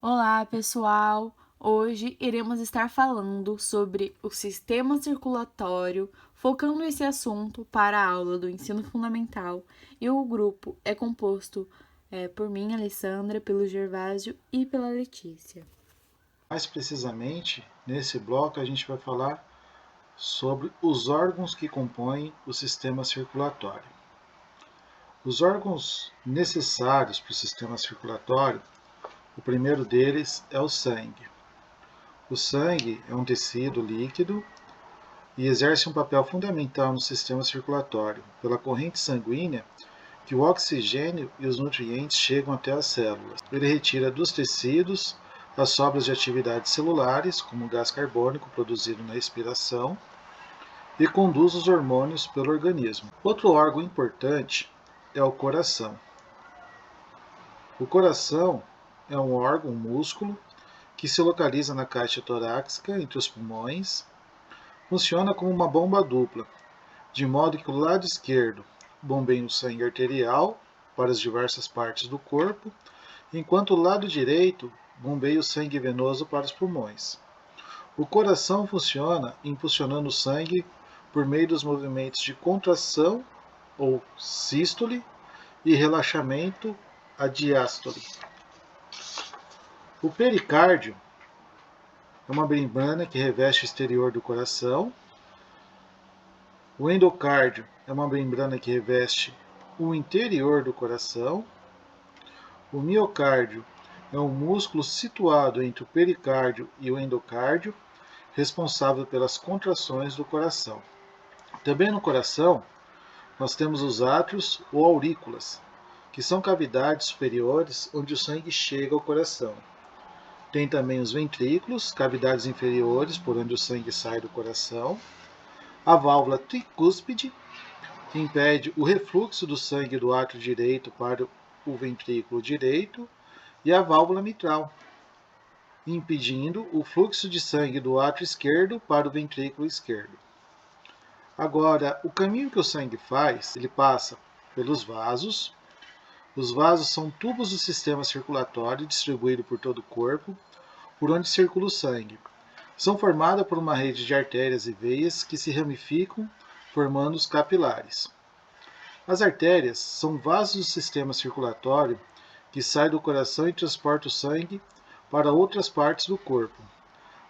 Olá, pessoal! Hoje iremos estar falando sobre o sistema circulatório, focando esse assunto para a aula do ensino fundamental, e o grupo é composto por mim, Alessandra, pelo Gervásio e pela Letícia. Mais precisamente, nesse bloco a gente vai falar sobre os órgãos que compõem o sistema circulatório. Os órgãos necessários para o sistema circulatório, o primeiro deles é o sangue. O sangue é um tecido líquido e exerce um papel fundamental no sistema circulatório, pela corrente sanguínea que o oxigênio e os nutrientes chegam até as células. Ele retira dos tecidos as sobras de atividades celulares, como o gás carbônico produzido na respiração, e conduz os hormônios pelo organismo. Outro órgão importante é o coração. O coração é um órgão, um músculo, que se localiza na caixa torácica, entre os pulmões. Funciona como uma bomba dupla, de modo que o lado esquerdo bombeia o sangue arterial para as diversas partes do corpo, enquanto o lado direito bombeia o sangue venoso para os pulmões. O coração funciona impulsionando o sangue por meio dos movimentos de contração ou sístole e relaxamento, a diástole. O pericárdio é uma membrana que reveste o exterior do coração. O endocárdio é uma membrana que reveste o interior do coração. O miocárdio é um músculo situado entre o pericárdio e o endocárdio, responsável pelas contrações do coração. Também no coração, nós temos os átrios ou aurículas, que são cavidades superiores onde o sangue chega ao coração. Tem também os ventrículos, cavidades inferiores por onde o sangue sai do coração. A válvula tricúspide, que impede o refluxo do sangue do átrio direito para o ventrículo direito. E a válvula mitral, impedindo o fluxo de sangue do átrio esquerdo para o ventrículo esquerdo. Agora, o caminho que o sangue faz, ele passa pelos vasos. Os vasos são tubos do sistema circulatório distribuído por todo o corpo, por onde circula o sangue. São formadas por uma rede de artérias e veias que se ramificam, formando os capilares. As artérias são vasos do sistema circulatório que saem do coração e transportam o sangue para outras partes do corpo.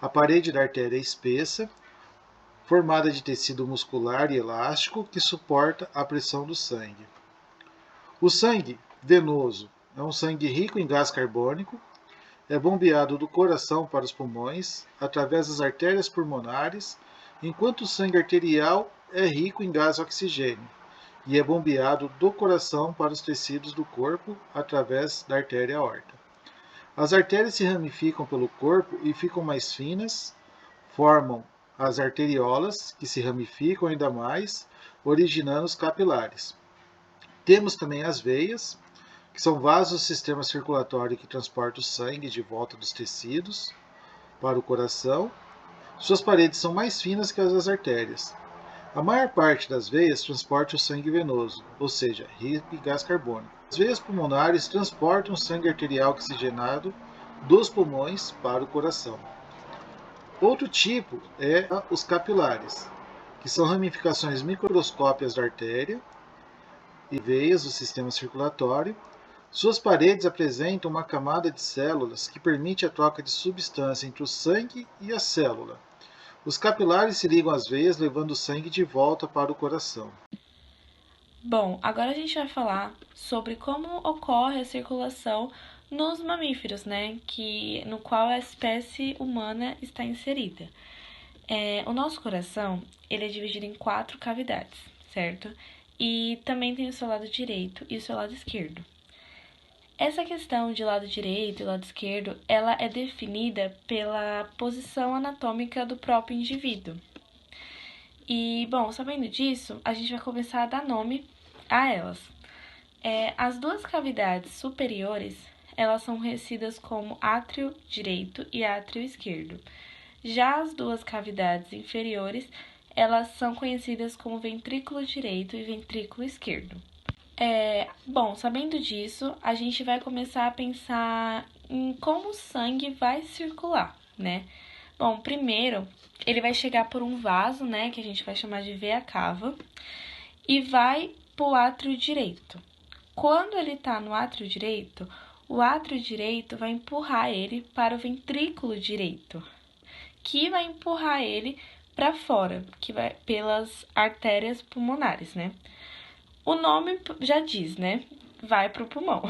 A parede da artéria é espessa, formada de tecido muscular e elástico que suporta a pressão do sangue. O sangue venoso é um sangue rico em gás carbônico, é bombeado do coração para os pulmões através das artérias pulmonares, enquanto o sangue arterial é rico em gás oxigênio e é bombeado do coração para os tecidos do corpo através da artéria aorta. As artérias se ramificam pelo corpo e ficam mais finas, formam as arteriolas, que se ramificam ainda mais, originando os capilares. Temos também as veias, que são vasos do sistema circulatório que transportam o sangue de volta dos tecidos para o coração. Suas paredes são mais finas que as das artérias. A maior parte das veias transporta o sangue venoso, ou seja, rico em gás carbônico. As veias pulmonares transportam o sangue arterial oxigenado dos pulmões para o coração. Outro tipo é os capilares, que são ramificações microscópicas da artéria e veias do sistema circulatório. Suas paredes apresentam uma camada de células que permite a troca de substância entre o sangue e a célula. Os capilares se ligam às veias, levando o sangue de volta para o coração. Bom, agora a gente vai falar sobre como ocorre a circulação nos mamíferos, né? No qual a espécie humana está inserida. O nosso coração, ele é dividido em 4 cavidades, certo? E também tem o seu lado direito e o seu lado esquerdo. Essa questão de lado direito e lado esquerdo, ela é definida pela posição anatômica do próprio indivíduo. E, bom, sabendo disso, a gente vai começar a dar nome a elas. As duas cavidades superiores, elas são conhecidas como átrio direito e átrio esquerdo. Já as duas cavidades inferiores, elas são conhecidas como ventrículo direito e ventrículo esquerdo. Bom, sabendo disso, a gente vai começar a pensar em como o sangue vai circular, né? Bom, primeiro, ele vai chegar por um vaso, né, que a gente vai chamar de veia cava, e vai pro átrio direito. Quando ele tá no átrio direito, o átrio direito vai empurrar ele para o ventrículo direito, que vai empurrar ele para fora, que vai pelas artérias pulmonares, né? O nome já diz, né? Vai pro pulmão.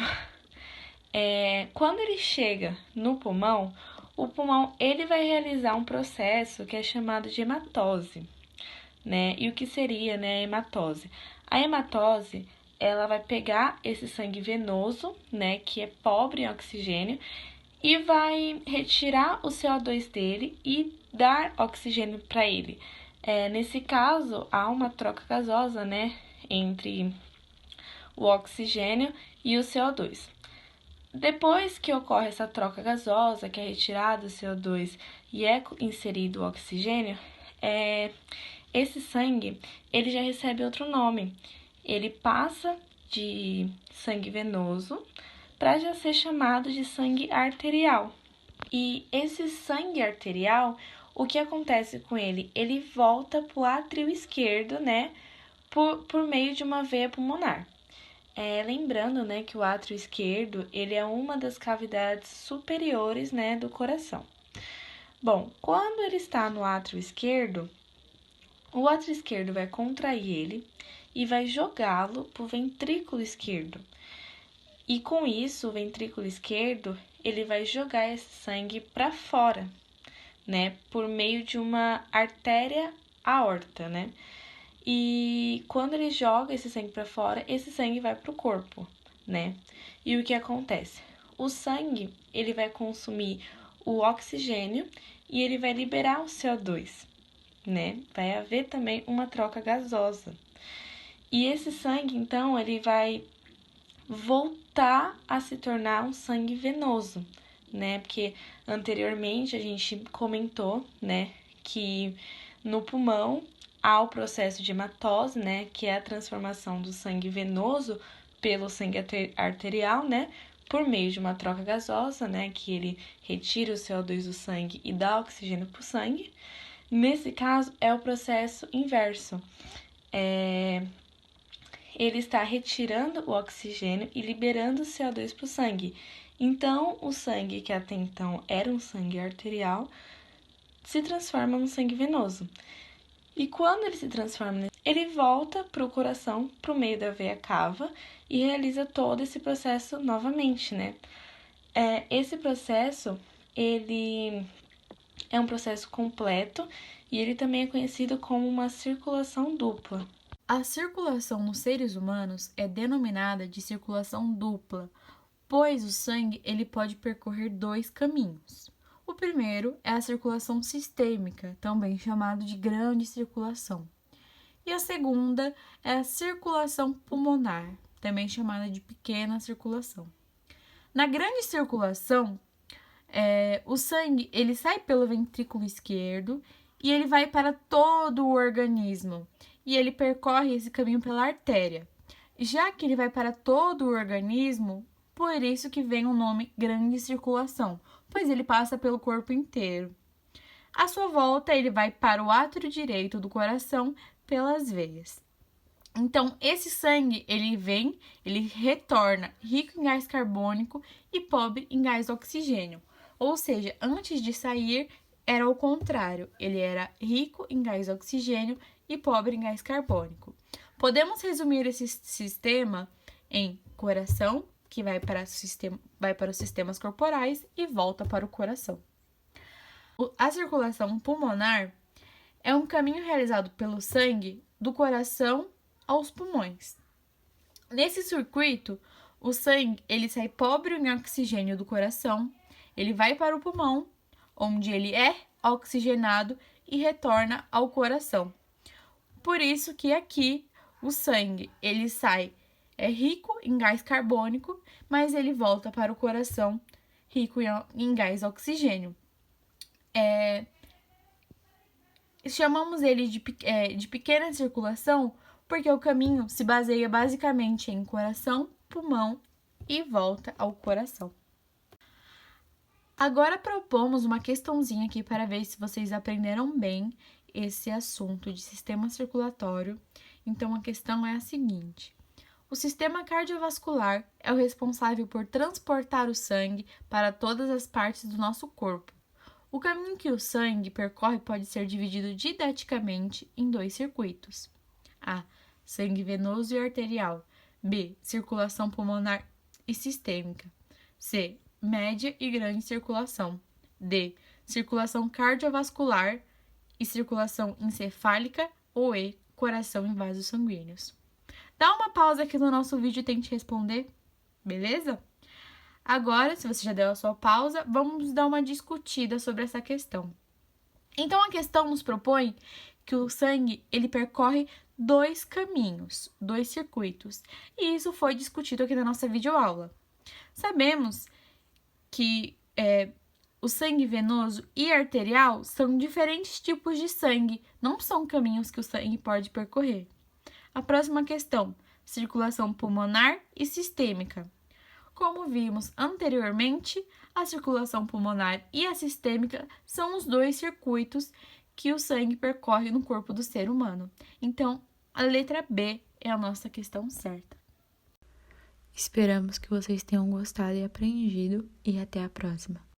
Quando ele chega no pulmão, o pulmão ele vai realizar um processo que é chamado de hematose, né? E o que seria, né, a hematose? A hematose, ela vai pegar esse sangue venoso, né, que é pobre em oxigênio, e vai retirar o CO2 dele e dar oxigênio para ele. Nesse caso, há uma troca gasosa, né, entre o oxigênio e o CO2. Depois que ocorre essa troca gasosa, que é retirado o CO2 e é inserido o oxigênio, esse sangue ele já recebe outro nome. Ele passa de sangue venoso para já ser chamado de sangue arterial. E esse sangue arterial, o que acontece com ele? Ele volta para o átrio esquerdo, né, por meio de uma veia pulmonar. Lembrando, né, que o átrio esquerdo, ele é uma das cavidades superiores, né, do coração. Bom, quando ele está no átrio esquerdo, o átrio esquerdo vai contrair ele e vai jogá-lo para o ventrículo esquerdo. E com isso, o ventrículo esquerdo, ele vai jogar esse sangue para fora, né, por meio de uma artéria aorta, né? E quando ele joga esse sangue para fora, esse sangue vai para o corpo, né? E o que acontece? O sangue, ele vai consumir o oxigênio e ele vai liberar o CO2, né? Vai haver também uma troca gasosa. E esse sangue, então, ele vai voltar a se tornar um sangue venoso, né? Porque anteriormente a gente comentou, né, que no pulmão há o processo de hematose, né, que é a transformação do sangue venoso pelo sangue arterial, né, por meio de uma troca gasosa, né, que ele retira o CO2 do sangue e dá oxigênio para o sangue. Nesse caso, é o processo inverso. Ele está retirando o oxigênio e liberando o CO2 para o sangue. Então, o sangue que até então era um sangue arterial se transforma num sangue venoso. E quando ele se transforma, ele volta para o coração, para o meio da veia cava e realiza todo esse processo novamente, né? Esse processo, ele é um processo completo e ele também é conhecido como uma circulação dupla. A circulação nos seres humanos é denominada de circulação dupla, pois o sangue ele pode percorrer dois caminhos. O primeiro é a circulação sistêmica, também chamado de grande circulação. E a segunda é a circulação pulmonar, também chamada de pequena circulação. Na grande circulação, o sangue ele sai pelo ventrículo esquerdo e ele vai para todo o organismo. E ele percorre esse caminho pela artéria. Já que ele vai para todo o organismo, por isso que vem o nome grande circulação, pois ele passa pelo corpo inteiro. À sua volta, ele vai para o átrio direito do coração pelas veias. Então, esse sangue, ele retorna rico em gás carbônico e pobre em gás oxigênio. Ou seja, antes de sair, era o contrário. Ele era rico em gás oxigênio e pobre em gás carbônico. Podemos resumir esse sistema em coração, que vai para os sistemas corporais e volta para o coração. A circulação pulmonar é um caminho realizado pelo sangue do coração aos pulmões. Nesse circuito, o sangue ele sai pobre em oxigênio do coração, ele vai para o pulmão, onde ele é oxigenado e retorna ao coração. Por isso que aqui o sangue ele sai rico em gás carbônico, mas ele volta para o coração rico em gás oxigênio. Chamamos ele de pequena circulação porque o caminho se baseia basicamente em coração, pulmão e volta ao coração. Agora propomos uma questãozinha aqui para ver se vocês aprenderam bem esse assunto de sistema circulatório. Então, a questão é a seguinte: o sistema cardiovascular é o responsável por transportar o sangue para todas as partes do nosso corpo. O caminho que o sangue percorre pode ser dividido didaticamente em 2 circuitos: A. Sangue venoso e arterial. B. Circulação pulmonar e sistêmica. C. Média e grande circulação. D. Circulação cardiovascular e circulação encefálica. Ou E. Coração e vasos sanguíneos. Dá uma pausa aqui no nosso vídeo e tente responder, beleza? Agora, se você já deu a sua pausa, vamos dar uma discutida sobre essa questão. Então, a questão nos propõe que o sangue ele percorre 2 caminhos, 2 circuitos, e isso foi discutido aqui na nossa videoaula. Sabemos que o sangue venoso e arterial são diferentes tipos de sangue, não são caminhos que o sangue pode percorrer. A próxima questão: circulação pulmonar e sistêmica. Como vimos anteriormente, a circulação pulmonar e a sistêmica são os 2 circuitos que o sangue percorre no corpo do ser humano. Então, a letra B é a nossa questão certa. Esperamos que vocês tenham gostado e aprendido, e até a próxima.